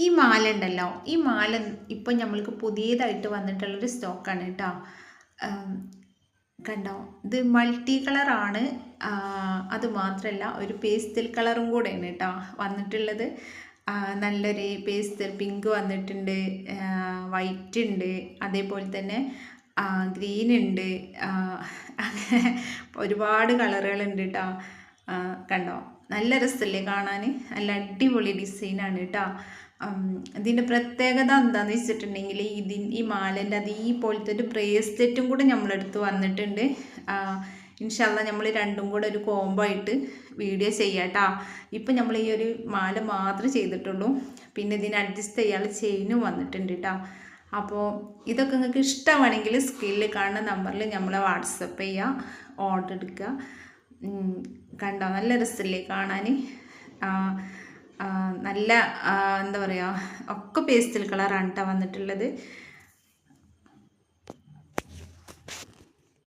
ഈ മാല ഉണ്ടല്ലോ, ഈ മാല ഇപ്പം നമ്മൾക്ക് പുതിയതായിട്ട് വന്നിട്ടുള്ളൊരു സ്റ്റോക്കാണ് കേട്ടോ. കണ്ടോ, ഇത് മൾട്ടി കളറാണ്. അത് മാത്രമല്ല ഒരു പേസ്റ്റൽ കളറും കൂടെയാണ് കേട്ടോ വന്നിട്ടുള്ളത്. നല്ലൊരു പേസ്റ്റൽ പിങ്ക് വന്നിട്ടുണ്ട്, വൈറ്റ് ഉണ്ട്, അതേപോലെ തന്നെ ഗ്രീൻ ഉണ്ട്. അങ്ങനെ ഒരുപാട് കളറുകളുണ്ട് കേട്ടോ. കണ്ടോ, നല്ല രസമല്ലേ കാണാൻ? നല്ല അടിപൊളി ഡിസൈനാണ് കേട്ടോ. ഇതിൻ്റെ പ്രത്യേകത എന്താണെന്ന് വെച്ചിട്ടുണ്ടെങ്കിൽ ഈ മാലേൻ്റെ അതേപോലത്തെ ഒരു ബ്രേസ്ലെറ്റും കൂടെ നമ്മളെടുത്ത് വന്നിട്ടുണ്ട്. ഇൻഷാല്ല നമ്മൾ രണ്ടും കൂടെ ഒരു കോംബോ ആയിട്ട് വീഡിയോ ചെയ്യാം കേട്ടോ. ഇപ്പം നമ്മൾ ഈ ഒരു മാല മാത്രമേ ചെയ്തിട്ടുള്ളൂ. പിന്നെ ഇതിന് അഡ്ജസ്റ്റ് ചെയ്യാനുള്ള ചെയിനും വന്നിട്ടുണ്ട് കേട്ടോ. അപ്പോൾ ഇതൊക്കെ നിങ്ങൾക്ക് ഇഷ്ടമാണെങ്കിൽ സ്ക്രീനിൽ കാണുന്ന നമ്പറിൽ നമ്മളെ വാട്സപ്പ് ചെയ്യുക, ഓർഡർ എടുക്കുക. കണ്ടോ, നല്ല രസമല്ലേ കാണാൻ? നല്ല എന്താ പറയുക, ഒക്കെ പേസ്റ്റൽ കളറാണ് കേട്ടോ വന്നിട്ടുള്ളത്.